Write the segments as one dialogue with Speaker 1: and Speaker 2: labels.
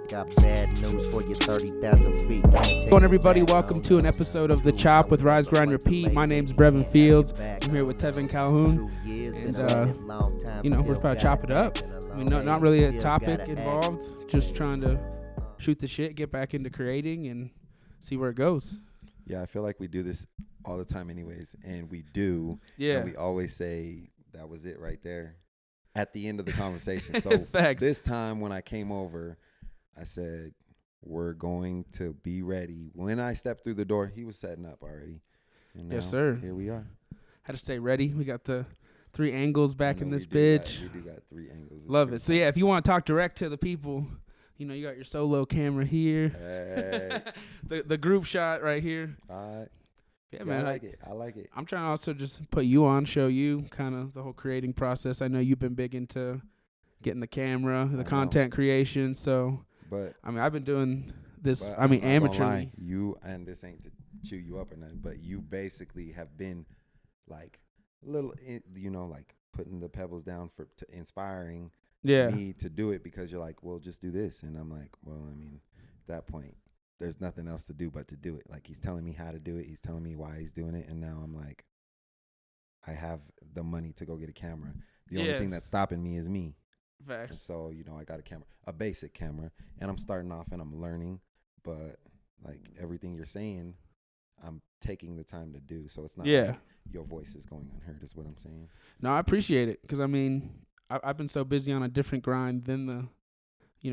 Speaker 1: Got bad news for you 30,000 feet.
Speaker 2: Hello, everybody. Welcome to an episode of The Chop with Rise, Grind, Repeat. My name's Brevin Fields. I'm here with Tevin Calhoun. And, we're about to chop it up. I mean, not really a topic involved. Just trying to shoot the shit, get back into creating, and see where it goes.
Speaker 3: Yeah, I feel like we do this all the time anyways, and we do.
Speaker 2: Yeah.
Speaker 3: And we always say that was it right there at the end of the conversation. So this time when I came over, I said, we're going to be ready. When I stepped through the door, he was setting up already. And
Speaker 2: yes, sir.
Speaker 3: Here we are.
Speaker 2: Had to stay ready. We got the 3 angles back in this bitch.
Speaker 3: We do got 3 angles.
Speaker 2: Love it. So, yeah, if you want to talk direct to the people, you got your solo camera here.
Speaker 3: Hey.
Speaker 2: the group shot right here.
Speaker 3: All right.
Speaker 2: Yeah, man.
Speaker 3: I like it.
Speaker 2: I'm trying to also just put you on, show you kind of the whole creating process. I know you've been big into getting the camera, the content creation. So,
Speaker 3: but
Speaker 2: I mean, I've been doing this, amateurly.
Speaker 3: You, and this ain't to chew you up or nothing, but you basically have been like little, like putting the pebbles down to inspiring me to do it, because you're like, well, just do this. And I'm like, well, I mean, at that point, there's nothing else to do but to do it. Like, he's telling me how to do it. He's telling me why he's doing it. And now I'm like, I have the money to go get a camera. The only thing that's stopping me is me.
Speaker 2: Facts.
Speaker 3: And so, I got a camera, a basic camera, and I'm starting off and I'm learning, but like everything you're saying, I'm taking the time to do. So it's not like your voice is going unheard, is what I'm saying.
Speaker 2: No, I appreciate it, because I mean, I've been so busy on a different grind than the,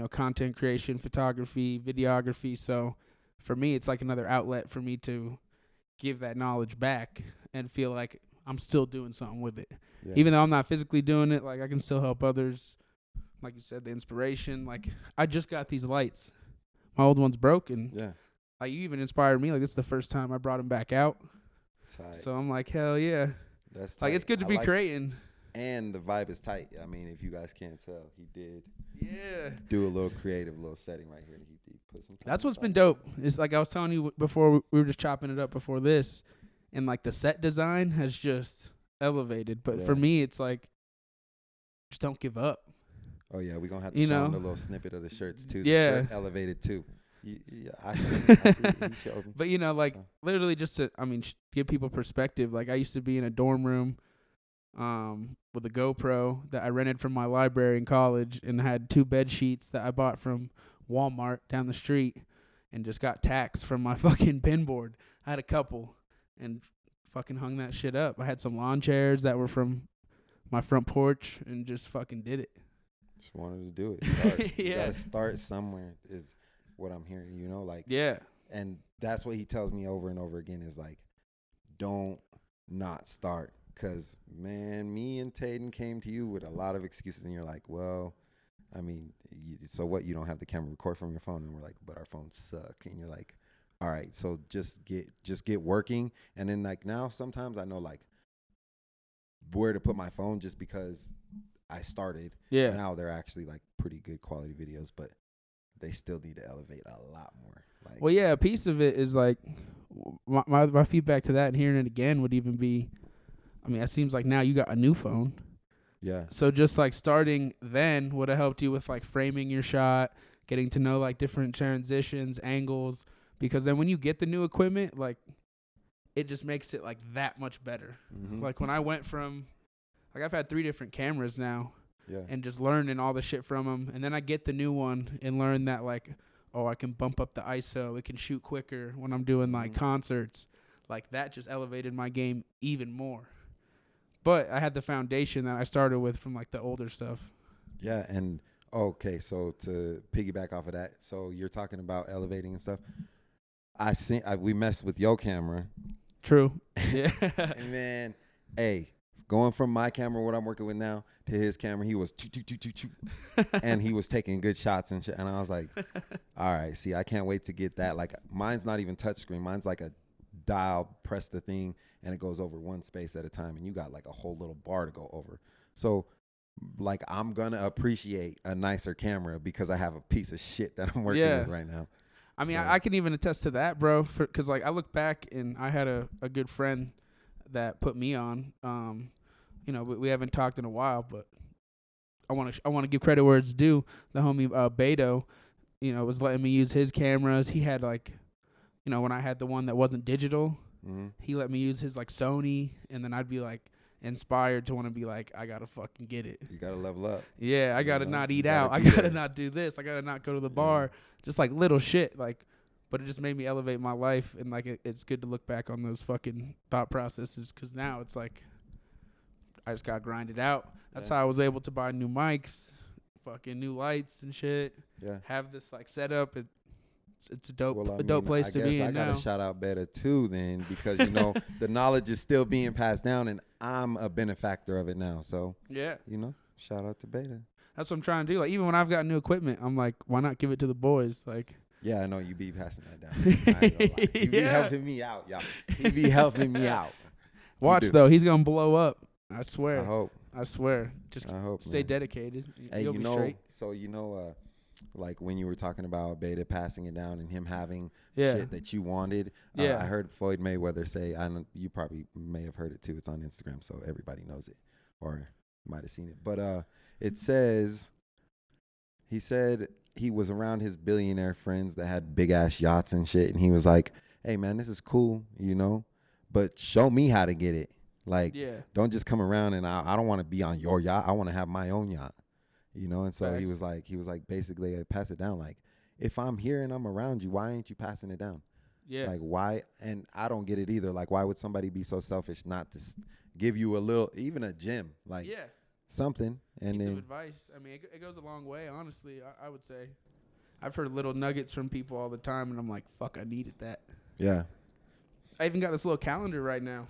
Speaker 2: content creation, photography, videography. So for me, it's like another outlet for me to give that knowledge back and feel like I'm still doing something with it. Yeah. Even though I'm not physically doing it, like I can still help others. Like you said, the inspiration. Like, I just got these lights. My old one's broken. Yeah. Like, you even inspired me. Like, this is the first time I brought them back out.
Speaker 3: Tight.
Speaker 2: So I'm like, hell yeah.
Speaker 3: That's tight.
Speaker 2: Like, it's good to be creating.
Speaker 3: And the vibe is tight. I mean, if you guys can't tell, he did do a little creative little setting right here. He put some.
Speaker 2: That's what's been dope. It's like I was telling you before, we were just chopping it up before this, and like the set design has just elevated. But for me, it's like, just don't give up.
Speaker 3: Oh yeah, we're gonna have to show him a little snippet of the shirts too. The shirt elevated too. I see. He showed me.
Speaker 2: But literally just to, give people perspective. Like, I used to be in a dorm room, with a GoPro that I rented from my library in college, and had 2 bed sheets that I bought from Walmart down the street, and just got tacks from my fucking pinboard. I had a couple, and fucking hung that shit up. I had some lawn chairs that were from my front porch, and just fucking did it.
Speaker 3: Just wanted to do it. You gotta start somewhere, is what I'm hearing, And that's what he tells me over and over again, is like, don't not start. Because, man, me and Tevin came to you with a lot of excuses, and you're like, well, I mean, so what, you don't have the camera, record from your phone? And we're like, but our phones suck. And you're like, all right, so just get working. And then, like, now sometimes I know, like, where to put my phone, just because I started. Yeah. Now they're actually, like, pretty good quality videos, but they still need to elevate a lot more. Like,
Speaker 2: well, yeah, a piece of it is, like, my feedback to that and hearing it again would even be, it seems like now you got a new phone. Yeah. So just, like, starting then would have helped you with, like, framing your shot, getting to know, like, different transitions, angles, because then when you get the new equipment, like, it just makes it, like, that much better. Mm-hmm. Like, when I went from, like, I've had 3 different cameras now. Yeah. And just learning all the shit from them. And then I get the new one and learn that, like, I can bump up the ISO. It can shoot quicker when I'm doing, like, concerts. Like, that just elevated my game even more. But I had the foundation that I started with from, like, the older stuff.
Speaker 3: Yeah, and, okay, so to piggyback off of that, so you're talking about elevating and stuff. We messed with your camera.
Speaker 2: True. Yeah.
Speaker 3: And then, going from my camera, what I'm working with now, to his camera, he was and he was taking good shots and shit. And I was like, all right, see, I can't wait to get that. Like, mine's not even touchscreen. Mine's like a dial, press the thing, and it goes over one space at a time, and you got like a whole little bar to go over. So, like, I'm gonna appreciate a nicer camera because I have a piece of shit that I'm working with right now.
Speaker 2: I can even attest to that, bro, because, like, I look back and I had a good friend that put me on. We haven't talked in a while, but I want to give credit where it's due. The homie Beto, was letting me use his cameras. He had like, when I had the one that wasn't digital, he let me use his like Sony, and then I'd be like inspired to want to be like, I gotta fucking get it.
Speaker 3: You gotta level up.
Speaker 2: Yeah, I gotta not eat out. I gotta not do this. I gotta not go to the bar. Just like little shit, like. But it just made me elevate my life, and like it's good to look back on those fucking thought processes, because now it's like I just got grinded out. That's how I was able to buy new mics, fucking new lights and shit.
Speaker 3: Yeah,
Speaker 2: have this like setup. It's a dope place to be in now. I
Speaker 3: gotta shout out Beta too, then, because the knowledge is still being passed down, and I'm a benefactor of it now. So shout out to Beta.
Speaker 2: That's what I'm trying to do. Like even when I've got new equipment, I'm like, why not give it to the boys? Like.
Speaker 3: Yeah, I know you be passing that down. You be helping me out, y'all. He be helping me out.
Speaker 2: Watch though, he's gonna blow up. I swear.
Speaker 3: I hope.
Speaker 2: I swear. Just stay dedicated.
Speaker 3: Hey,
Speaker 2: You'll be straight.
Speaker 3: So like when you were talking about Beta passing it down and him having shit that you wanted. I heard Floyd Mayweather say, you probably may have heard it too. It's on Instagram, so everybody knows it, or might have seen it. But it says, he said he was around his billionaire friends that had big ass yachts and shit, and he was like, hey man, this is cool, but show me how to get it. Like, don't just come around, and I don't want to be on your yacht. I want to have my own yacht, and so he was like basically pass it down. Like, if I'm here and I'm around you, why ain't you passing it down? Yeah. Like, why? And I don't get it either. Like, why would somebody be so selfish not to give you a little, even a gem, like something, and then
Speaker 2: advice. I mean, it goes a long way, honestly. I would say I've heard little nuggets from people all the time, and I'm like, fuck, I needed that.
Speaker 3: Yeah.
Speaker 2: I even got this little calendar right now,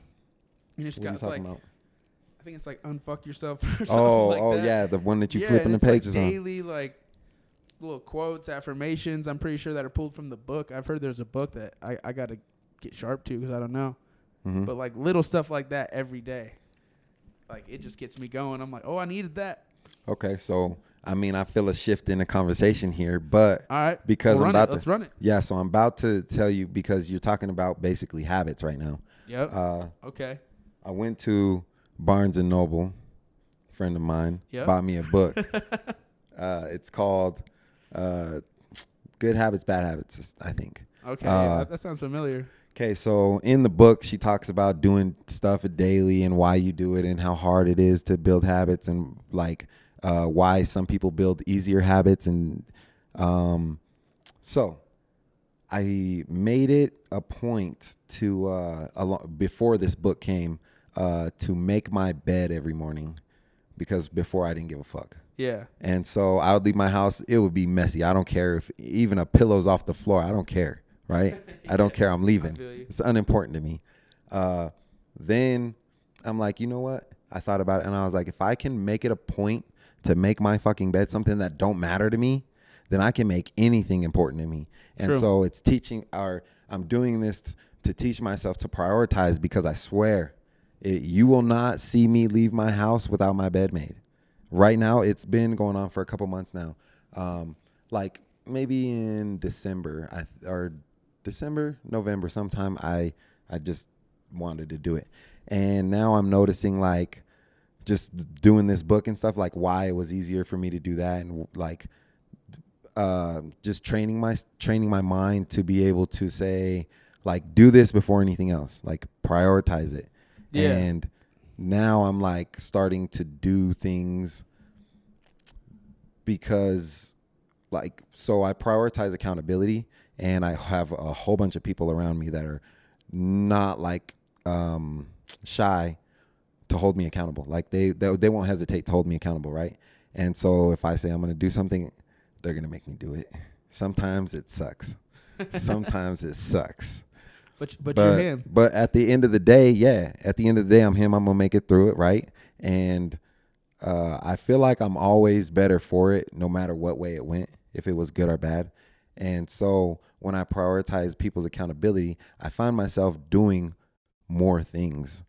Speaker 2: and it's got
Speaker 3: about?
Speaker 2: I think it's like unfuck yourself or something like that.
Speaker 3: Yeah, the one that you flipping the pages
Speaker 2: like daily, like little quotes, affirmations. I'm pretty sure that are pulled from the book. I've heard there's a book that I got to get sharp to because I don't know. Mm-hmm. But like little stuff like that every day. Like, it just gets me going. I'm like, oh, I needed that.
Speaker 3: Okay, so, I mean, I feel a shift in the conversation here, but
Speaker 2: all right,
Speaker 3: because
Speaker 2: let's run it.
Speaker 3: Yeah, so I'm about to tell you, because you're talking about basically habits right now.
Speaker 2: Yep. Okay.
Speaker 3: I went to Barnes & Noble, friend of mine, bought me a book. It's called Good Habits, Bad Habits, I think.
Speaker 2: Okay, that sounds familiar.
Speaker 3: Okay, so in the book, she talks about doing stuff daily and why you do it and how hard it is to build habits, and like why some people build easier habits. And so I made it a point to, before this book came, to make my bed every morning, because before I didn't give a fuck.
Speaker 2: Yeah.
Speaker 3: And so I would leave my house. It would be messy. I don't care if even a pillow's off the floor. I don't care. Right? I don't care. I'm leaving. It's unimportant to me. Then I'm like, you know what? I thought about it, and I was like, if I can make it a point to make my fucking bed something that don't matter to me, then I can make anything important to me. And so it's I'm doing this to teach myself to prioritize, because I swear you will not see me leave my house without my bed made. Right now, it's been going on for a couple months now. Like maybe in November sometime, I just wanted to do it. And now I'm noticing, like, just doing this book and stuff, like why it was easier for me to do that, and like just training my mind to be able to say, like, do this before anything else, like prioritize it. Yeah. And now I'm like starting to do things because, like, so I prioritize accountability, and I have a whole bunch of people around me that are not like shy to hold me accountable. Like they won't hesitate to hold me accountable, right? And so if I say I'm going to do something, they're going to make me do it. Sometimes it sucks. Sometimes it sucks.
Speaker 2: But you're him.
Speaker 3: But at the end of the day, I'm him. I'm going to make it through it, right? And I feel like I'm always better for it, no matter what way it went, if it was good or bad. And so when I prioritize people's accountability, I find myself doing more things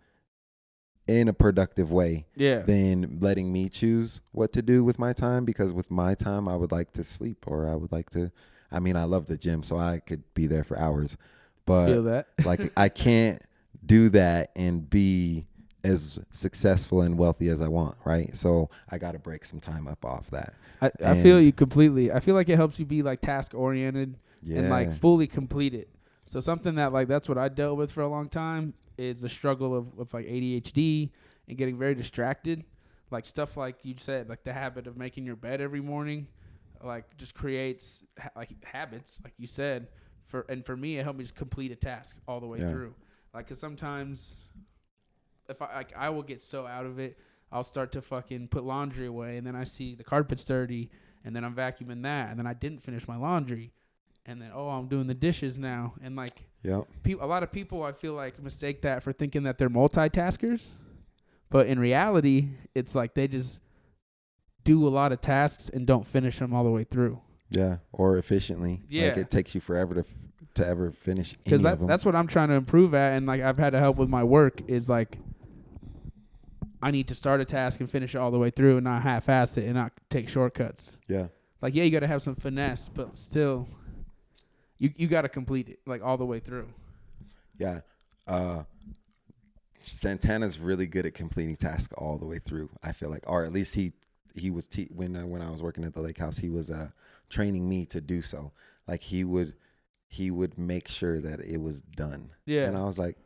Speaker 3: in a productive way than letting me choose what to do with my time. Because with my time, I would like to sleep, or I would like to, I mean, I love the gym, so I could be there for hours. But
Speaker 2: feel that.
Speaker 3: Like, I can't do that and be as successful and wealthy as I want, right? So I got to break some time up off that.
Speaker 2: I feel you completely. I feel like it helps you be like task oriented and like fully complete it. So something that like that's what I dealt with for a long time is the struggle of like ADHD and getting very distracted. Like stuff like you said, like the habit of making your bed every morning, like just creates like habits, like you said. For me, it helped me just complete a task all the way through. Like, cause sometimes if I will get so out of it, I'll start to fucking put laundry away, and then I see the carpet's dirty, and then I'm vacuuming that, and then I didn't finish my laundry, and then I'm doing the dishes now, and like a lot of people I feel like mistake that for thinking that they're multitaskers, but in reality, it's like they just do a lot of tasks and don't finish them all the way through.
Speaker 3: Yeah, or efficiently. Yeah, like it takes you forever to ever finish.
Speaker 2: Because that's what I'm trying to improve at, and like I've had to help with my work is like I need to start a task and finish it all the way through and not half-ass it and not take shortcuts. Yeah. Like, yeah, you got to have some finesse, but still, you got to complete it, like, all the way through.
Speaker 3: Yeah. Santana's really good at completing tasks all the way through, I feel like. Or at least he was, when I was working at the lake house, he was training me to do so. Like, he would make sure that it was done. Yeah. And I was like,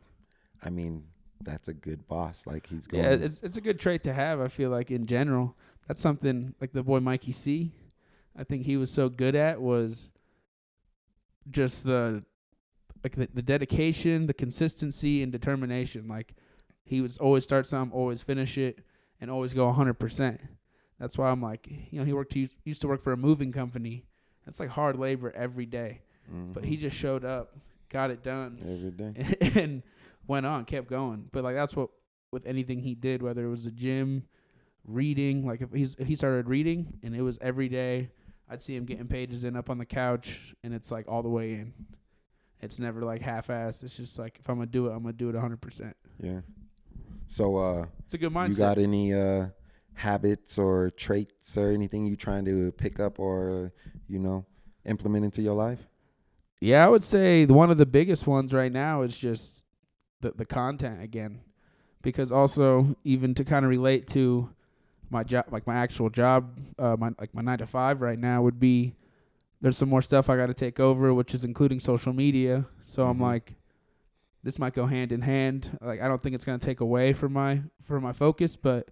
Speaker 3: I mean, that's a good boss. Like he's going.
Speaker 2: Yeah, it's a good trait to have. I feel like in general, that's something like the boy Mikey C. I think he was so good at was just the dedication, the consistency, and determination. Like he would always start something, always finish it, and always go 100%. That's why I'm like, he used to work for a moving company. That's like hard labor every day, but he just showed up, got it done
Speaker 3: every day,
Speaker 2: and went on, kept going. But like that's what with anything he did, whether it was the gym, reading, like if he started reading and it was every day, I'd see him getting pages in up on the couch, and it's like all the way in. It's never like half-assed. It's just like if I'm gonna do it, I'm gonna do it 100%.
Speaker 3: Yeah. So
Speaker 2: it's a good mindset.
Speaker 3: You got any habits or traits or anything you trying to pick up or implement into your life?
Speaker 2: Yeah, I would say one of the biggest ones right now is just the content again, because also even to kind of relate to my job, like my actual job, my 9 to 5 right now would be there's some more stuff I got to take over, which is including social media. So I'm like, this might go hand in hand. Like I don't think it's going to take away from my focus, but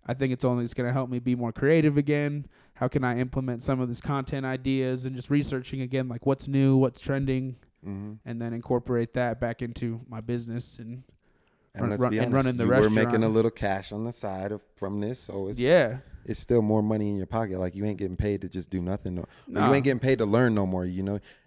Speaker 2: I think it's going to help me be more creative again. How can I implement some of this content ideas and just researching again, like what's new, what's trending, and then incorporate that back into my business and
Speaker 3: let's be honest,
Speaker 2: running the restaurant.
Speaker 3: We're making a little cash on the side from this, so it's still more money in your pocket. Like you ain't getting paid to just do nothing. No. You ain't getting paid to learn no more.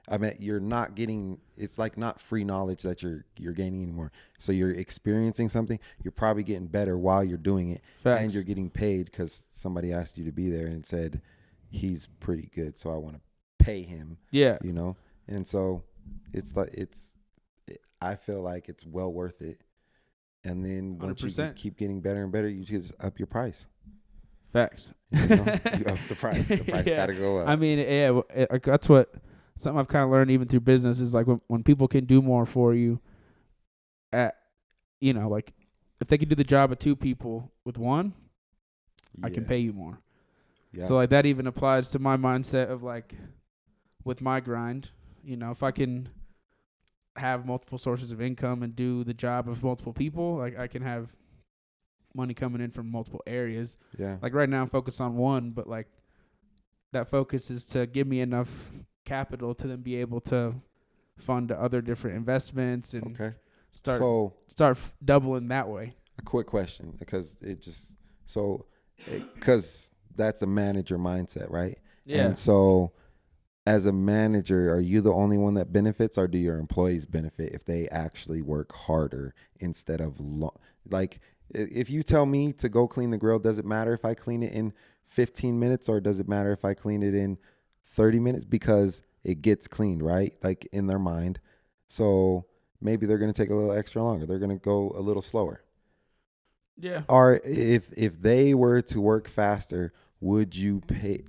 Speaker 3: I mean, you're not getting. It's like not free knowledge that you're gaining anymore. So you're experiencing something. You're probably getting better while you're doing it, and you're getting paid because somebody asked you to be there and said he's pretty good, so I want to pay him. Yeah, and so it's like I feel like it's well worth it. And then once 100%. You keep getting better and better, you just up your price.
Speaker 2: Facts.
Speaker 3: You up the price. The price gotta go up.
Speaker 2: I mean, that's something I've kind of learned even through business is like when people can do more for you like if they can do the job of 2 people with 1, I can pay you more. Yeah. So like that even applies to my mindset of like with my grind, if I can have multiple sources of income and do the job of multiple people, like I can have money coming in from multiple areas. Yeah. Like right now I'm focused on 1, but like that focus is to give me enough capital to then be able to fund other different investments and start doubling that way.
Speaker 3: A quick question, because because that's a manager mindset, right? Yeah. And so as a manager, are you the only one that benefits, or do your employees benefit if they actually work harder instead of like if you tell me to go clean the grill, does it matter if I clean it in 15 minutes or does it matter if I clean it in 30 minutes? Because it gets cleaned, right? Like in their mind. So maybe they're going to take a little extra longer. They're going to go a little slower. Yeah. Or if they were to work faster, would you pay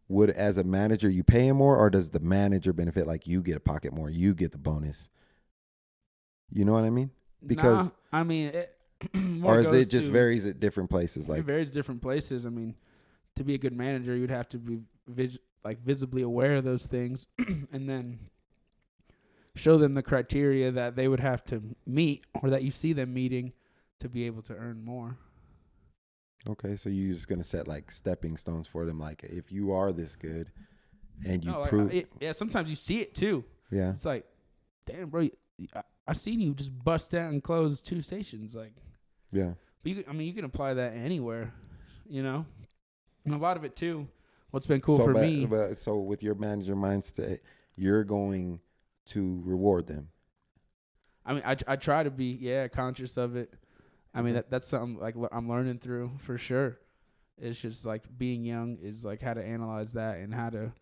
Speaker 3: would as a manager you pay him more, or does the manager benefit? Like you get a pocket more, you get the bonus. You know what I mean? Because
Speaker 2: I mean,
Speaker 3: Or is it just varies at different places?
Speaker 2: Like, it varies different places. I mean, to be a good manager, you'd have to be visibly aware of those things and then show them the criteria that they would have to meet or that you see them meeting to be able to earn more.
Speaker 3: Okay, so you're just going to set like stepping stones for them. Like if you are this good and you
Speaker 2: prove. Sometimes you see it too.
Speaker 3: Yeah.
Speaker 2: It's like, damn, bro, I seen you just bust out and close 2 stations. Like,
Speaker 3: yeah.
Speaker 2: But you can apply that anywhere, you know? And a lot of it too, what's been cool for me.
Speaker 3: So with your manager mindset, you're going to reward them.
Speaker 2: I mean, I try to be, conscious of it. I mean, that's something like I'm learning through for sure. It's just like being young is like how to analyze that and how to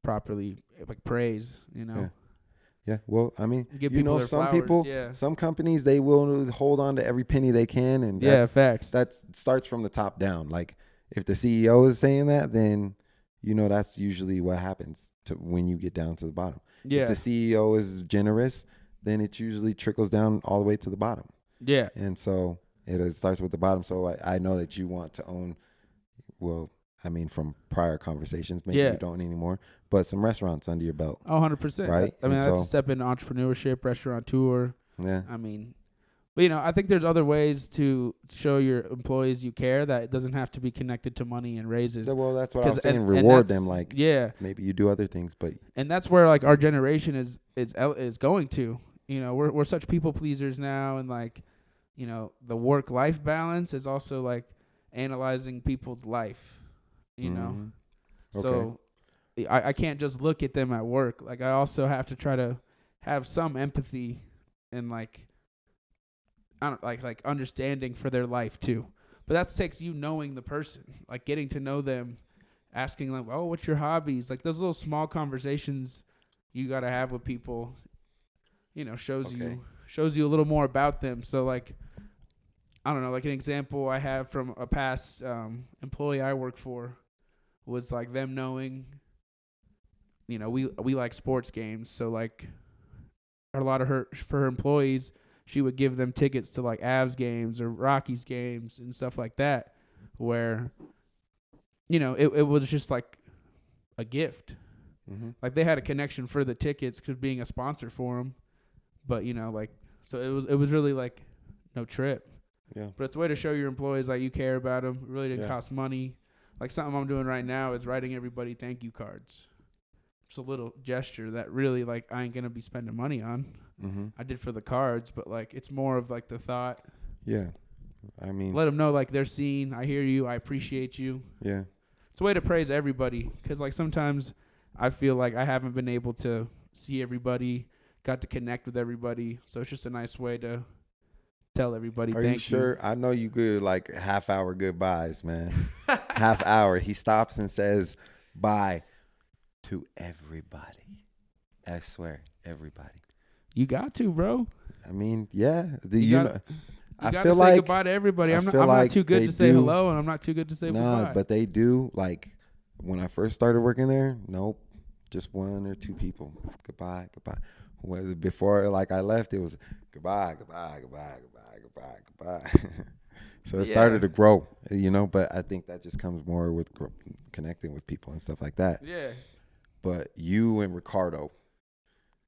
Speaker 2: properly like praise, you know.
Speaker 3: Yeah. Well, I mean,
Speaker 2: give people their
Speaker 3: some
Speaker 2: flowers,
Speaker 3: people, some companies, they will hold on to every penny they can, and
Speaker 2: facts.
Speaker 3: That starts from the top down. Like if the CEO is saying that, then that's usually what happens to when you get down to the bottom.
Speaker 2: Yeah.
Speaker 3: If the CEO is generous, then it usually trickles down all the way to the bottom.
Speaker 2: Yeah.
Speaker 3: And so it starts with the bottom. So I know that you want to own, well, I mean, from prior conversations, maybe you don't anymore, but some restaurants under your belt.
Speaker 2: Oh, 100%.
Speaker 3: Right?
Speaker 2: I mean, that's a step into entrepreneurship, restaurateur.
Speaker 3: Yeah.
Speaker 2: I mean, but, I think there's other ways to show your employees you care that it doesn't have to be connected to money and raises.
Speaker 3: Yeah, well, that's what I'm saying. Reward them. Like, maybe you do other things, but.
Speaker 2: And that's where, like, our generation is going to. We're such people pleasers now, and like, the work-life balance is also like analyzing people's life, know. Okay. So I can't just look at them at work. Like I also have to try to have some empathy and like understanding for their life too. But that takes you knowing the person, like getting to know them, asking like, "Oh, what's your hobbies?" Like those little small conversations you got to have with people. Shows you a little more about them. So like, I don't know, like an example I have from a past employee I worked for was like them knowing, we like sports games. So like a lot of for her employees, she would give them tickets to like Avs games or Rockies games and stuff like that, where, it was just like a gift. Mm-hmm. Like they had a connection for the tickets because being a sponsor for them. But, so it was really like no trip.
Speaker 3: Yeah.
Speaker 2: But it's a way to show your employees like you care about them. It really didn't cost money. Like something I'm doing right now is writing everybody thank you cards. It's a little gesture that really like I ain't going to be spending money on. Mm-hmm. I did for the cards, but like it's more of like the thought.
Speaker 3: Yeah. I mean.
Speaker 2: Let them know like they're seen. I hear you. I appreciate you.
Speaker 3: Yeah.
Speaker 2: It's a way to praise everybody because like sometimes I feel like I haven't been able to see everybody. Got to connect with everybody, so it's just a nice way to tell everybody thank you. Are you
Speaker 3: sure? I know you good like half-hour goodbyes, man. Half hour. He stops and says bye to everybody. I swear, everybody.
Speaker 2: You got to, bro.
Speaker 3: I mean, yeah.
Speaker 2: I feel like say goodbye to everybody. I'm not too good to say hello, and I'm not too good to say goodbye.
Speaker 3: But they do. Like when I first started working there, nope, just 1 or 2 people. Goodbye. Before like I left, it was goodbye. So it started to grow, but I think that just comes more with connecting with people and stuff like that.
Speaker 2: Yeah.
Speaker 3: But you and Ricardo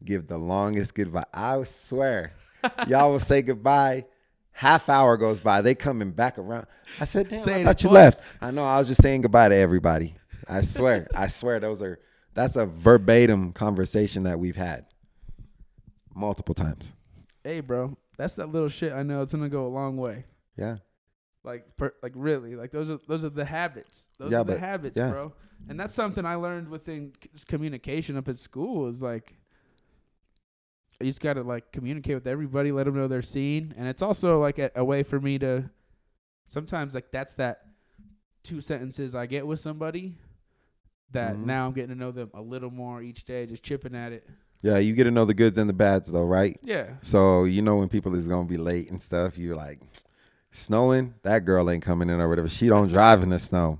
Speaker 3: give the longest goodbye. I swear, y'all will say goodbye. Half hour goes by. They coming back around. I said, damn, I thought you left. I know. I was just saying goodbye to everybody. I swear. That's a verbatim conversation that we've had. Multiple times.
Speaker 2: Hey, bro, that's that little shit. I know it's gonna go a long way.
Speaker 3: Yeah.
Speaker 2: Like really, like those are the habits. Those are the habits, bro. And that's something I learned within communication up at school. Is like, you just gotta like communicate with everybody, let them know they're seen, and it's also like a way for me to. Sometimes like that's that 2 sentences I get with somebody. That now I'm getting to know them a little more each day, just chipping at it.
Speaker 3: Yeah, you get to know the goods and the bads, though, right?
Speaker 2: Yeah.
Speaker 3: So when people is gonna be late and stuff, you're like, snowing, that girl ain't coming in or whatever. She don't drive in the snow.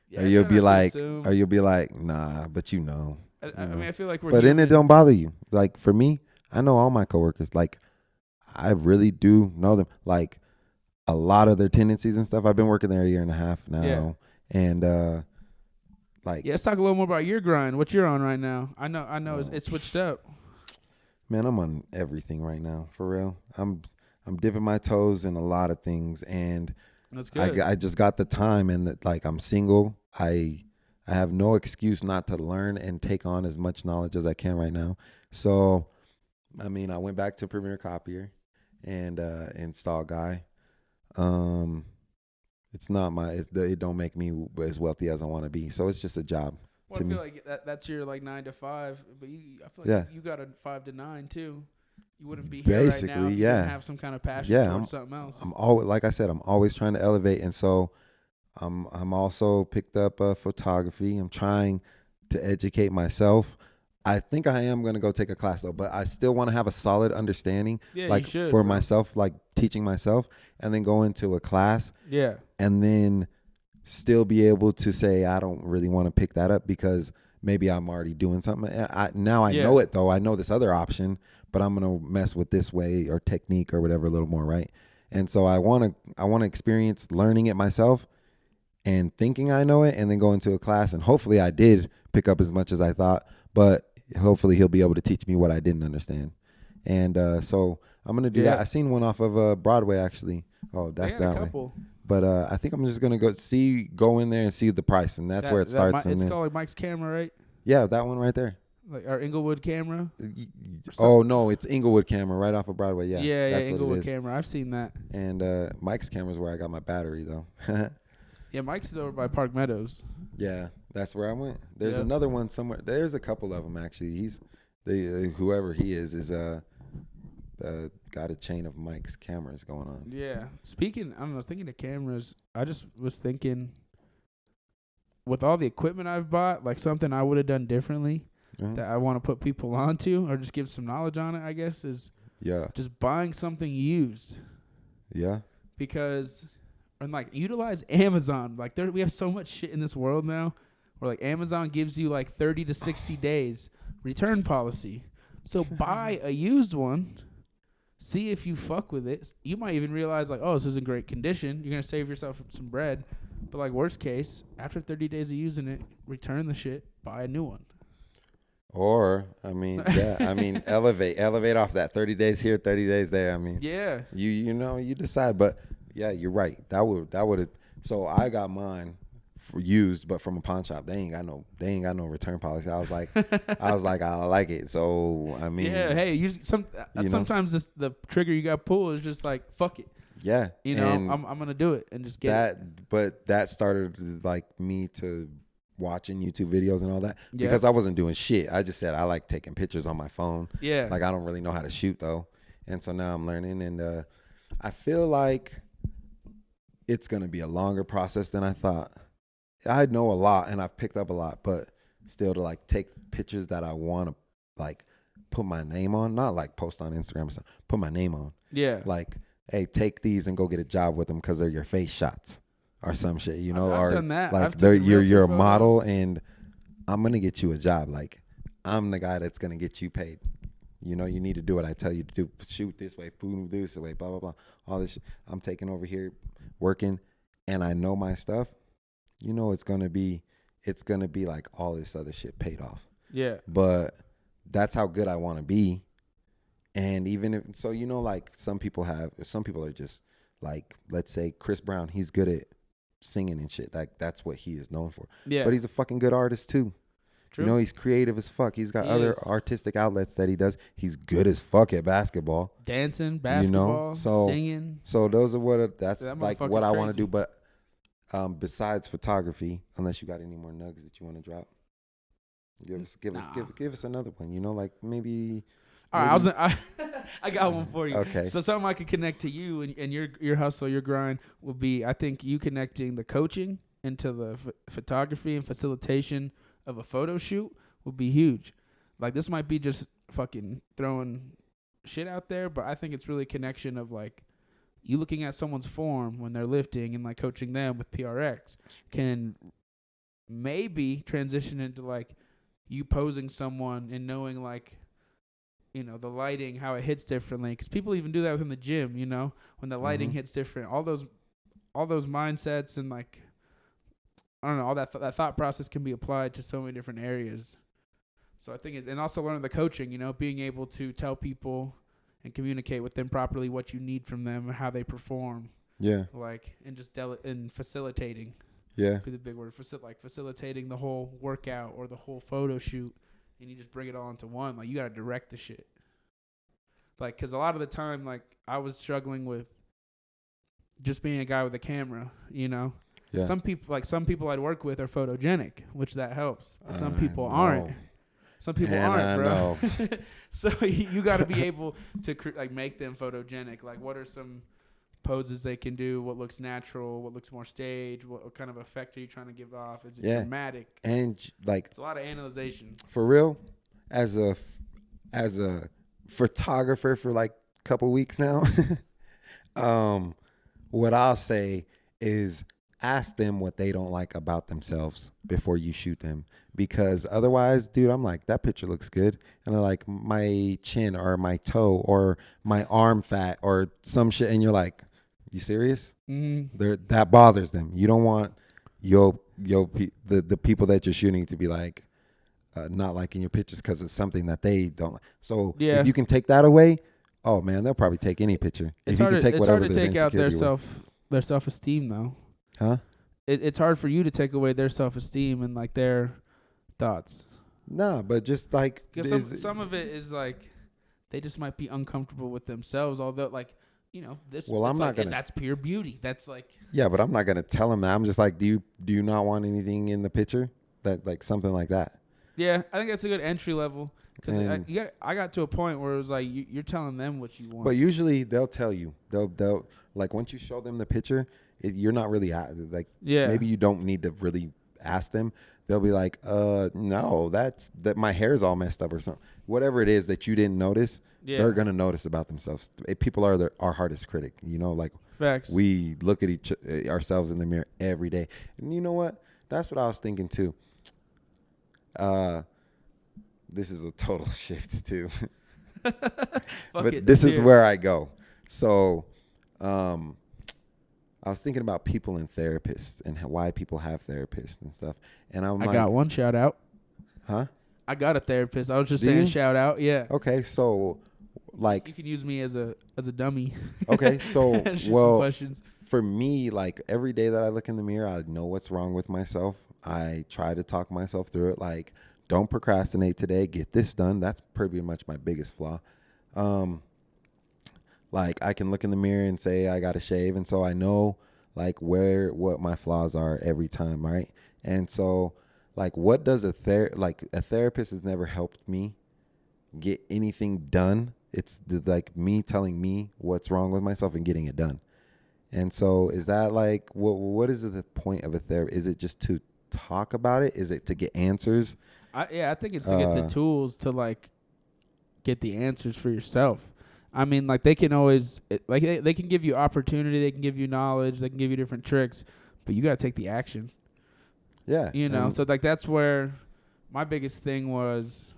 Speaker 3: Yeah, or you'll be like, nah, but
Speaker 2: I mean, I feel like we're.
Speaker 3: But then it don't bother you. Like for me, I know all my coworkers. Like, I really do know them. Like, a lot of their tendencies and stuff. I've been working there a year and a half now, and like
Speaker 2: let's talk a little more about your grind. What you're on right now? I know it's switched up.
Speaker 3: Man, I'm on everything right now, for real. I'm dipping my toes in a lot of things, and
Speaker 2: that's good.
Speaker 3: I just got the time, and like I'm single. I have no excuse not to learn and take on as much knowledge as I can right now. So, I mean, I went back to Premier Copier and install guy. It's not it don't make me as wealthy as I want to be. So it's just a job.
Speaker 2: Well, I feel like that's your like 9 to 5, but I feel like you got a 5 to 9 too. You wouldn't be here right now if you didn't have some kind of passion towards something else.
Speaker 3: I'm always, like I said, I'm always trying to elevate, and so I'm also picked up photography. I'm trying to educate myself. I think I am going to go take a class though, but I still want to have a solid understanding, like for myself, like teaching myself, and then go into a class.
Speaker 2: Yeah.
Speaker 3: And then still be able to say, I don't really want to pick that up because maybe I'm already doing something. I know it though. I know this other option, but I'm going to mess with this way or technique or whatever a little more. Right. And so I want to experience learning it myself and thinking I know it, and then go into a class. And hopefully I did pick up as much as I thought, but hopefully he'll be able to teach me what I didn't understand. And so I'm going to do that. I seen one off of Broadway, actually. Oh, that's that way. But I think I'm just going to go in there and see the price. And that's where it starts.
Speaker 2: It's called like Mike's Camera, right?
Speaker 3: Yeah, that one right there.
Speaker 2: Like our Inglewood Camera?
Speaker 3: Oh, no, it's Inglewood Camera right off of Broadway. Yeah,
Speaker 2: that's Inglewood Camera. I've seen that.
Speaker 3: And Mike's Camera is where I got my battery, though.
Speaker 2: Yeah, Mike's is over by Park Meadows.
Speaker 3: Yeah, that's where I went. There's another one somewhere. There's a couple of them, actually. Whoever he is got a chain of Mike's cameras going on.
Speaker 2: Yeah. Thinking of cameras, I just was thinking, with all the equipment I've bought, like something I would have done differently that I want to put people onto or just give some knowledge on it, I guess, is just buying something used.
Speaker 3: Yeah.
Speaker 2: Because, and like, utilize Amazon. Like, we have so much shit in this world now where like Amazon gives you like 30 to 60 days return policy. So buy a used one. See if you fuck with it. You might even realize, like, oh, this is in great condition. You're going to save yourself some bread. But, like, worst case, after 30 days of using it, return the shit, buy a new one.
Speaker 3: Or, elevate off that 30 days here, 30 days there. I mean, you decide. But, yeah, you're right. That would have. So I got mine used, but from a pawn shop. They ain't got no return policy. I was like, I like it. So I mean,
Speaker 2: hey, sometimes the trigger you got to pull is just like, fuck it.
Speaker 3: Yeah,
Speaker 2: I'm gonna do it and just get
Speaker 3: that. But that started like me to watching YouTube videos and all that because I wasn't doing shit. I just said I like taking pictures on my phone. Yeah, like I don't really know how to shoot though, and so now I'm learning, and I feel like it's gonna be a longer process than I thought. I know a lot and I've picked up a lot, but still to like take pictures that I want to like put my name on, not like post on Instagram or something, put my name on. Yeah. Like, hey, take these and go get a job with them because they're your face shots or some shit,
Speaker 2: I've done that.
Speaker 3: Like you're a model and I'm going to get you a job. Like I'm the guy that's going to get you paid. You need to do what I tell you to do. Shoot this way, food this way, blah, blah, blah. All this shit. I'm taking over here working and I know my stuff. It's gonna be like all this other shit paid off. Yeah. But that's how good I want to be. And even if like some people are just like, let's say Chris Brown, he's good at singing and shit. Like that's what he is known for. Yeah. But he's a fucking good artist too. True. He's creative as fuck. He's got other artistic outlets that he does. He's good as fuck at basketball.
Speaker 2: Dancing, basketball, singing.
Speaker 3: So those are that's like what I want to do. But besides photography, unless you got any more nuggets that you want to drop, give us another one. Like maybe.
Speaker 2: All right, I got one for you. Okay. So something I could connect to you and your hustle, your grind would be, I think you connecting the coaching into the photography and facilitation of a photo shoot would be huge. Like this might be just fucking throwing shit out there, but I think it's really a connection of like, you looking at someone's form when they're lifting and like coaching them with PRX can maybe transition into like you posing someone and knowing like you know, the lighting, how it hits differently. Because people even do that within the gym, you know, when the lighting hits different. All those mindsets and like, I don't know, all that thought process can be applied to so many different areas. So I think it's, and also learning the coaching, you know, being able to tell people and communicate with them properly what you need from them and how they perform.
Speaker 3: Yeah.
Speaker 2: Like, and just and facilitating.
Speaker 3: Yeah.
Speaker 2: Be the big word. Facilitating the whole workout or the whole photo shoot, and you just bring it all into one. Like, you got to direct the shit. Like, because a lot of the time, like, I was struggling with just being a guy with a camera, you know? Yeah. Some people I'd work with are photogenic, which that helps. But some people aren't. Some people aren't, bro. So you got to be able to make them photogenic. Like, what are some poses they can do? What looks natural? What looks more staged? What kind of effect are you trying to give off? Is it dramatic?
Speaker 3: And like, it's
Speaker 2: a lot of analyzation.
Speaker 3: For real, as a photographer for like a couple weeks now, what I'll say is ask them what they don't like about themselves before you shoot them. Because otherwise, dude, I'm like, that picture looks good. And they're like, my chin or my toe or my arm fat or some shit. And you're like, you serious? Mm-hmm. That bothers them. You don't want the people that you're shooting to be like, not liking your pictures because it's something that they don't like. So if you can take that away, oh man, they'll probably take any picture.
Speaker 2: It's hard to take out their self-esteem though. Huh? It's hard for you to take away their self-esteem and like their thoughts.
Speaker 3: Nah, but just like
Speaker 2: some of it is like they just might be uncomfortable with themselves. Although like, you know, this. Well, I'm not gonna. That's pure beauty. That's like.
Speaker 3: Yeah, but I'm not gonna tell them that. I'm just like, do you not want anything in the picture? That like something like that.
Speaker 2: Yeah, I think that's a good entry level because I got to a point where it was like you're telling them what you want.
Speaker 3: But usually they'll tell you. They'll like once you show them the picture, you're not really like. Yeah. Maybe you don't need to really ask them. They'll be like, no, that my hair's all messed up or something. Whatever it is that you didn't notice, they're gonna notice about themselves. People are our hardest critic. You know, like
Speaker 2: facts.
Speaker 3: We look at ourselves in the mirror every day, and you know what? That's what I was thinking too. This is a total shift too. But this is where I go. So, I was thinking about people and therapists and why people have therapists and stuff. And I
Speaker 2: got one shout out.
Speaker 3: Huh?
Speaker 2: I got a therapist. I was just saying shout out. Yeah.
Speaker 3: Okay. So like
Speaker 2: you can use me as a dummy.
Speaker 3: Okay. So well, for me, like every day that I look in the mirror, I know what's wrong with myself. I try to talk myself through it. Like, don't procrastinate today. Get this done. That's pretty much my biggest flaw. Like I can look in the mirror and say I got to shave, and so I know like what my flaws are every time, right? And so like what does a therapist has never helped me get anything done. It's like me telling me what's wrong with myself and getting it done. And so is that like what is the point of a therapist? Is it just to talk about it? Is it to get answers?
Speaker 2: I think it's to get the tools to like get the answers for yourself. I mean, like they can always they can give you opportunity, they can give you knowledge, they can give you different tricks, but you got to take the action.
Speaker 3: Yeah.
Speaker 2: You know, so like that's where my biggest thing was.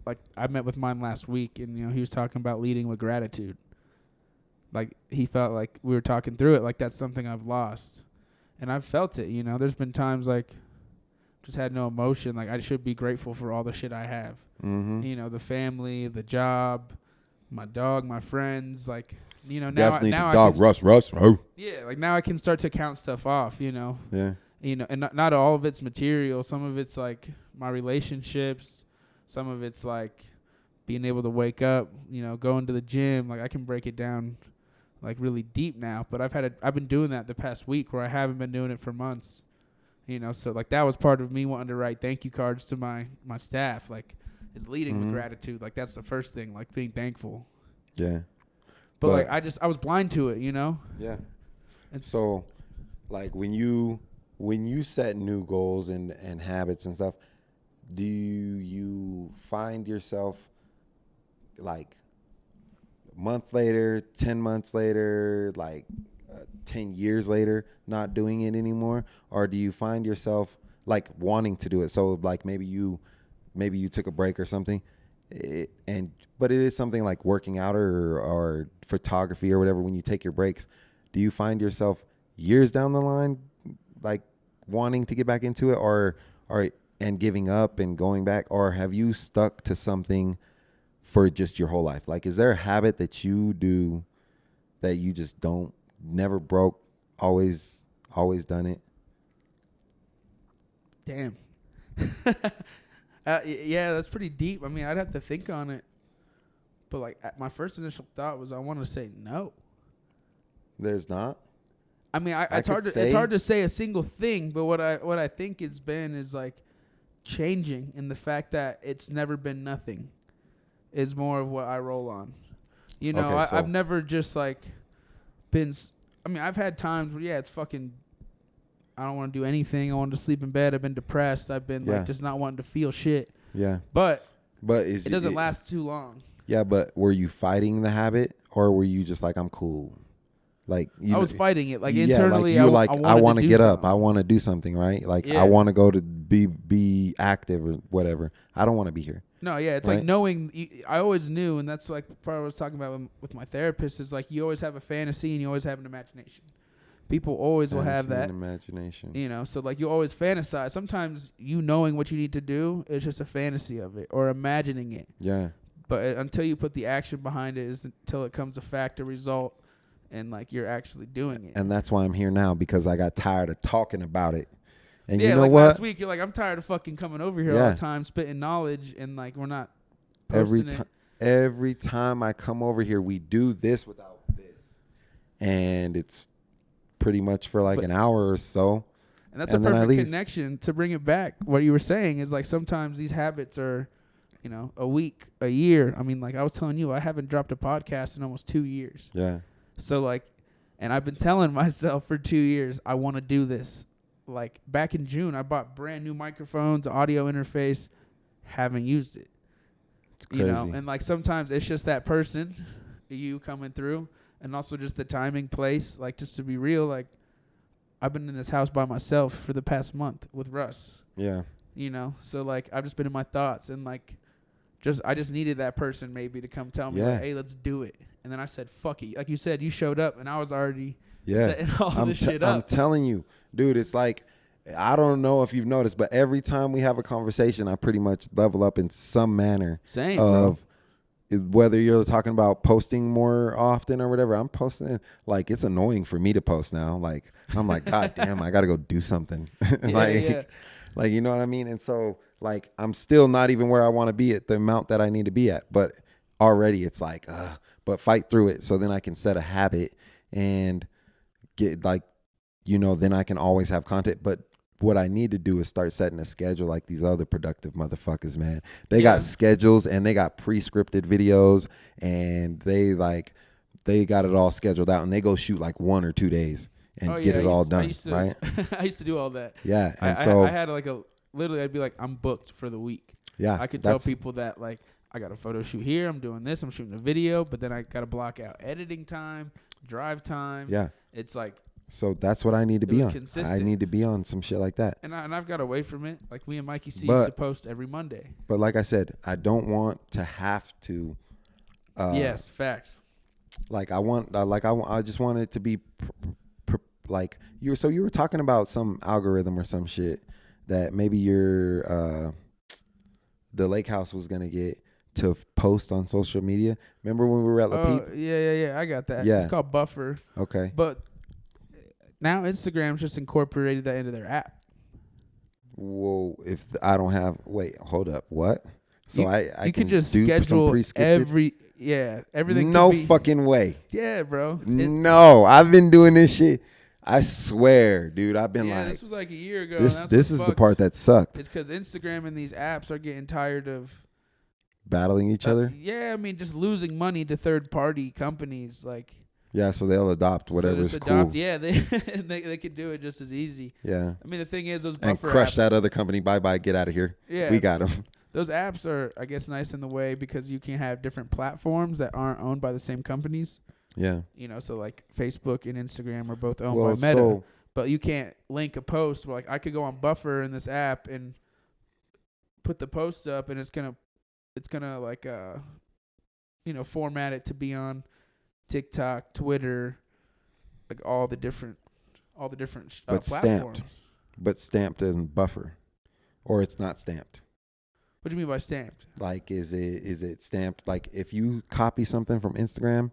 Speaker 2: Like I met with mine last week, and you know he was talking about leading with gratitude. Like he felt like we were talking through it, like that's something I've lost, and I've felt it. You know, there's been times like just had no emotion. Like I should be grateful for all the shit I have. Mm-hmm. You know, the family, the job. My dog, my friends, like, you know, now
Speaker 3: Russ. Oh.
Speaker 2: Yeah, like now I can start to count stuff off, you know.
Speaker 3: Yeah.
Speaker 2: You know, and not all of it's material. Some of it's like my relationships. Some of it's like being able to wake up, you know, going to the gym. Like I can break it down like really deep now. But I've been doing that the past week where I haven't been doing it for months. You know, so like that was part of me wanting to write thank you cards to my staff. Like is leading with gratitude. Like that's the first thing, like being thankful.
Speaker 3: Yeah.
Speaker 2: But like I was blind to it, you know?
Speaker 3: Yeah. And so like when you set new goals and habits and stuff, do you find yourself like a month later, 10 months later, like 10 years later not doing it anymore? Or do you find yourself like wanting to do it? So like maybe you took a break or something. But it is something like working out or photography or whatever. When you take your breaks, do you find yourself years down the line like wanting to get back into it, and giving up and going back, or have you stuck to something for just your whole life? Like, is there a habit that you do that you just never broke, always done it?
Speaker 2: Damn. Yeah, that's pretty deep. I mean, I'd have to think on it. But like, my first initial thought was I want to say no.
Speaker 3: There's not.
Speaker 2: I mean, it's hard to say a single thing, but what I think it's been is like changing, in the fact that it's never been nothing is more of what I roll on. You know, okay, I've never just like been. I mean, I've had times where it's fucking. I don't want to do anything. I want to sleep in bed. I've been depressed. I've been like just not wanting to feel shit. Yeah. But it doesn't last too long.
Speaker 3: Yeah, but were you fighting the habit, or were you just like, I'm cool? Like,
Speaker 2: I was fighting it. Like internally,
Speaker 3: I want to get up. I want to do something, right? Like I want to go to be active or whatever. I don't want to be here.
Speaker 2: No, yeah, it's right? Like knowing. I always knew, and that's like part of what I was talking about with my therapist. Is like you always have a fantasy and you always have an imagination. People always will have that
Speaker 3: imagination.
Speaker 2: You know, so like you always fantasize. Sometimes you knowing what you need to do is just a fantasy of it or imagining it. Yeah. But until you put the action behind it, is until it comes a fact, a result, and like you're actually doing it.
Speaker 3: And that's why I'm here now, because I got tired of talking about it. And
Speaker 2: you
Speaker 3: know
Speaker 2: like
Speaker 3: what?
Speaker 2: Last week you're like, I'm tired of fucking coming over here all the time, spitting knowledge, and like we're not posting it.
Speaker 3: Every time I come over here, we do this without this, and it's pretty much for like an hour or so.
Speaker 2: And that's a perfect connection to bring it back. What you were saying is like sometimes these habits are, you know, a week, a year. I mean, like I was telling you, I haven't dropped a podcast in almost 2 years. Yeah. So like, and I've been telling myself for 2 years, I want to do this. Like back in June, I bought brand new microphones, audio interface, haven't used it. It's crazy. You know, and like sometimes it's just that person, you coming through, and also just the timing, place. Like just to be real, like I've been in this house by myself for the past month with Russ. Yeah. You know, so like I've just been in my thoughts, and like I just needed that person maybe to come tell me, like, hey, let's do it. And then I said, fuck it. Like you said, you showed up, and I was already setting all this shit up.
Speaker 3: I'm telling you, dude, it's like, I don't know if you've noticed, but every time we have a conversation, I pretty much level up in some manner.
Speaker 2: Same, bro.
Speaker 3: Whether you're talking about posting more often or whatever, I'm posting. Like, it's annoying for me to post now. Like, I'm like, God damn, I got to go do something. Like, you know what I mean? And so, like, I'm still not even where I want to be at the amount that I need to be at. But already it's like, but fight through it. So then I can set a habit and get like, you know, then I can always have content. But what I need to do is start setting a schedule like these other productive motherfuckers, man. They got schedules and they got pre-scripted videos, and they got it all scheduled out, and they go shoot like 1 or 2 days and get it all done, right?
Speaker 2: I used to do all that.
Speaker 3: Yeah. And
Speaker 2: I had like literally I'd be like, I'm booked for the week.
Speaker 3: Yeah.
Speaker 2: I could tell people that like, I got a photo shoot here, I'm doing this, I'm shooting a video, but then I got to block out editing time, drive time. Yeah. It's like,
Speaker 3: so that's what I need to be on.
Speaker 2: Consistent.
Speaker 3: I need to be on some shit like that.
Speaker 2: And I've got away from it. Like me and Mikey C used to post every Monday.
Speaker 3: But like I said, I don't want to have to.
Speaker 2: Yes, facts.
Speaker 3: Like I just want it to be like you. So you were talking about some algorithm or some shit that maybe the lake house was gonna get to post on social media. Remember when we were at La Peep?
Speaker 2: Yeah. I got that. Yeah. It's called Buffer.
Speaker 3: Okay.
Speaker 2: But now Instagram's just incorporated that into their app.
Speaker 3: Well, if I don't have, hold up, what? So I
Speaker 2: can just schedule everything.
Speaker 3: No fucking way.
Speaker 2: Yeah, bro.
Speaker 3: No, I've been doing this shit. I swear, dude. I've been like,
Speaker 2: this was like a year ago.
Speaker 3: This is the part that sucked.
Speaker 2: It's because Instagram and these apps are getting tired of
Speaker 3: battling each other.
Speaker 2: Yeah, I mean, just losing money to third-party companies, like.
Speaker 3: Yeah, so they'll adopt whatever's cool.
Speaker 2: Yeah, they could do it just as easy.
Speaker 3: Yeah.
Speaker 2: I mean, the thing is, those buffer
Speaker 3: and crush
Speaker 2: apps,
Speaker 3: that other company. Bye, get out of here. Yeah, we got them.
Speaker 2: Those apps are, I guess, nice in the way because you can have different platforms that aren't owned by the same companies. Yeah. You know, so like Facebook and Instagram are both owned by Meta, but you can't link a post. Like I could go on Buffer in this app and put the post up, and it's gonna it's gonna like format it to be on TikTok, Twitter, like all the different platforms.
Speaker 3: But stamped and buffer, or it's not stamped.
Speaker 2: What do you mean by stamped?
Speaker 3: Like, is it stamped? Like, if you copy something from Instagram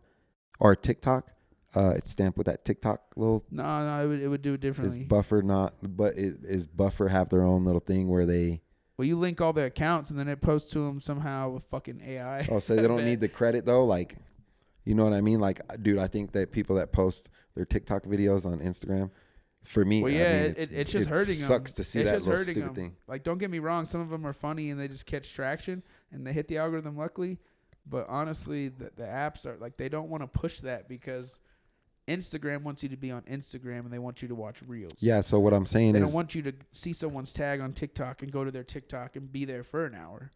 Speaker 3: or TikTok, it's stamped with that TikTok little.
Speaker 2: No, it would do it differently.
Speaker 3: Is buffer not? But is buffer have their own little thing where they?
Speaker 2: Well, you link all the accounts and then it posts to them somehow with fucking AI.
Speaker 3: Oh, so they don't need the credit though? Like, you know what I mean? Like, dude, I think that people that post their TikTok videos on Instagram, for me,
Speaker 2: well, yeah, I mean, it's just hurting them.
Speaker 3: Sucks to see that little stupid thing.
Speaker 2: Like, don't get me wrong, some of them are funny and they just catch traction and they hit the algorithm luckily. But honestly, the apps are like, they don't want to push that because Instagram wants you to be on Instagram and they want you to watch reels.
Speaker 3: Yeah, so what I'm saying is,
Speaker 2: they don't want you to see someone's tag on TikTok and go to their TikTok and be there for an hour.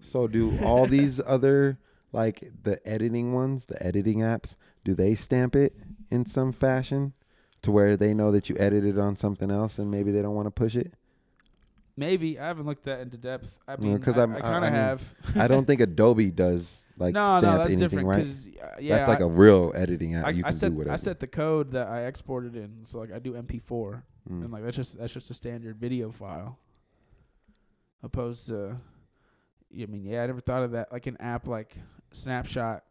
Speaker 3: So do all these other, like the editing ones, the editing apps, do they stamp it in some fashion to where they know that you edited on something else and maybe they don't want to push it?
Speaker 2: Maybe. I haven't looked that into depth. I mean,
Speaker 3: because
Speaker 2: I kind of have.
Speaker 3: I don't think Adobe does
Speaker 2: stamp
Speaker 3: that's
Speaker 2: anything,
Speaker 3: right?
Speaker 2: Yeah,
Speaker 3: that's like a real editing app. You can do whatever.
Speaker 2: I set the code that I exported in, so like I do MP4, and like that's just a standard video file. Opposed to, I never thought of that. Like an app like Snapshot.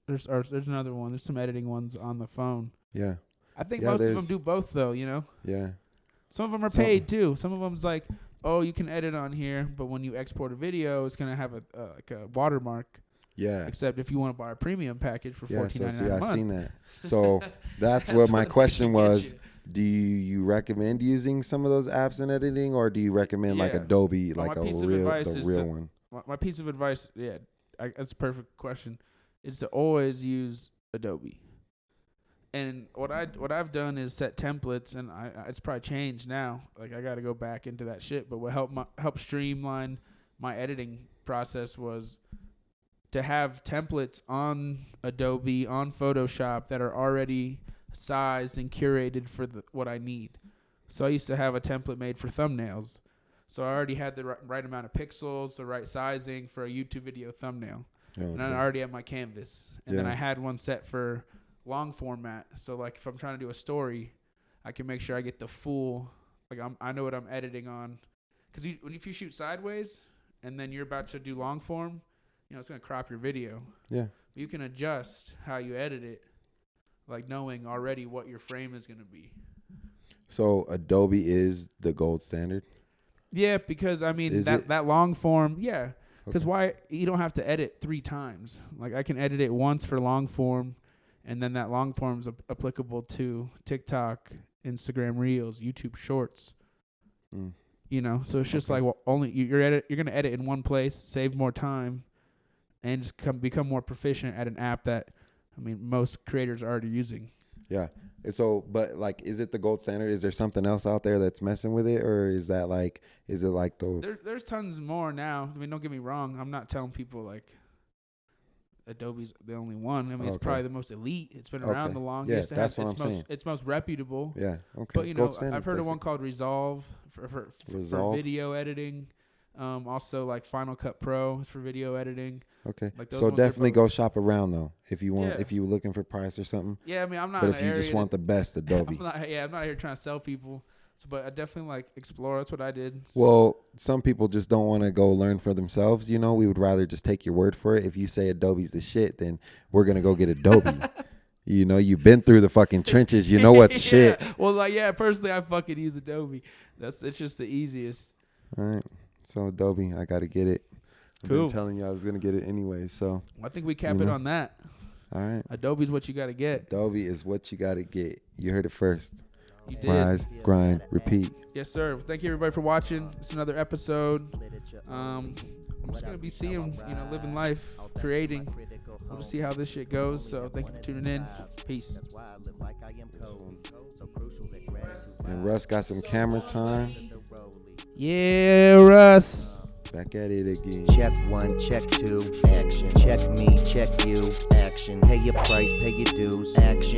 Speaker 2: There's another one. There's some editing ones on the phone.
Speaker 3: Yeah.
Speaker 2: I think most of them do both though.
Speaker 3: Yeah.
Speaker 2: Some of them are paid too. Some of them's like, oh, you can edit on here, but when you export a video, it's gonna have a watermark.
Speaker 3: Yeah.
Speaker 2: Except if you want to buy a premium package for $14.99 a month.
Speaker 3: I've seen that. So that's what my question was. Do you recommend using some of those apps in editing, or do you recommend like Adobe, like the real one?
Speaker 2: My piece of advice, that's a perfect question, is to always use Adobe. And what I've done is set templates, and it's probably changed now. Like I got to go back into that shit. But what helped streamline my editing process was to have templates on Adobe, on Photoshop that are already sized and curated for what I need. So I used to have a template made for thumbnails. So I already had the right amount of pixels, the right sizing for a YouTube video thumbnail. Oh, okay. And I already had my canvas. And then I had one set for long format. So like if I'm trying to do a story, I can make sure I get the full, like I know what I'm editing on. Because if you shoot sideways and then you're about to do long form, it's going to crop your video. Yeah. But you can adjust how you edit it, like knowing already what your frame is going to be.
Speaker 3: So Adobe is the gold standard?
Speaker 2: Yeah, because that long form, yeah. Because why you don't have to edit 3 times. Like I can edit it once for long form, and then that long form is applicable to TikTok, Instagram Reels, YouTube Shorts. So it's just like only you're gonna edit in one place, save more time, and just become more proficient at an app that most creators are already using.
Speaker 3: Yeah. So, but like, is it the gold standard? Is there something else out there that's messing with it, or is it like
Speaker 2: There's tons more now. Don't get me wrong. I'm not telling people like Adobe's the only one. It's probably the most elite. It's been around the longest.
Speaker 3: Yeah, that's what I'm saying.
Speaker 2: It's most reputable.
Speaker 3: Yeah. Okay.
Speaker 2: But I've heard of one called Resolve for video editing. Also like Final Cut Pro is for video editing.
Speaker 3: Okay. Like so definitely go shop around though if you want if you're looking for price or something.
Speaker 2: Yeah, I'm not.
Speaker 3: But if you just want the best Adobe.
Speaker 2: I'm not here trying to sell people. So, but I definitely like explore. That's what I did.
Speaker 3: Well, some people just don't want to go learn for themselves. We would rather just take your word for it. If you say Adobe's the shit, then we're gonna go get Adobe. You've been through the fucking trenches. You know what's shit.
Speaker 2: Well, personally, I fucking use Adobe. It's just the easiest.
Speaker 3: All right. So Adobe, I got to get it. I've
Speaker 2: been
Speaker 3: telling you I was going to get it anyway. So
Speaker 2: I think we cap it on that.
Speaker 3: All right.
Speaker 2: Adobe's what you got to get.
Speaker 3: Adobe is what you got to get. You heard it first.
Speaker 2: You did.
Speaker 3: Rise, grind, repeat.
Speaker 2: Yes, sir. Thank you, everybody, for watching. It's another episode. I'm just going to be seeing, living life, creating. We'll just see how this shit goes. So thank you for tuning in. Peace.
Speaker 3: And Russ got some camera time.
Speaker 2: Yeah, Russ.
Speaker 3: Back at it again.
Speaker 1: Check 1, check 2, action. Check me, check you, action. Pay your price, pay your dues, action.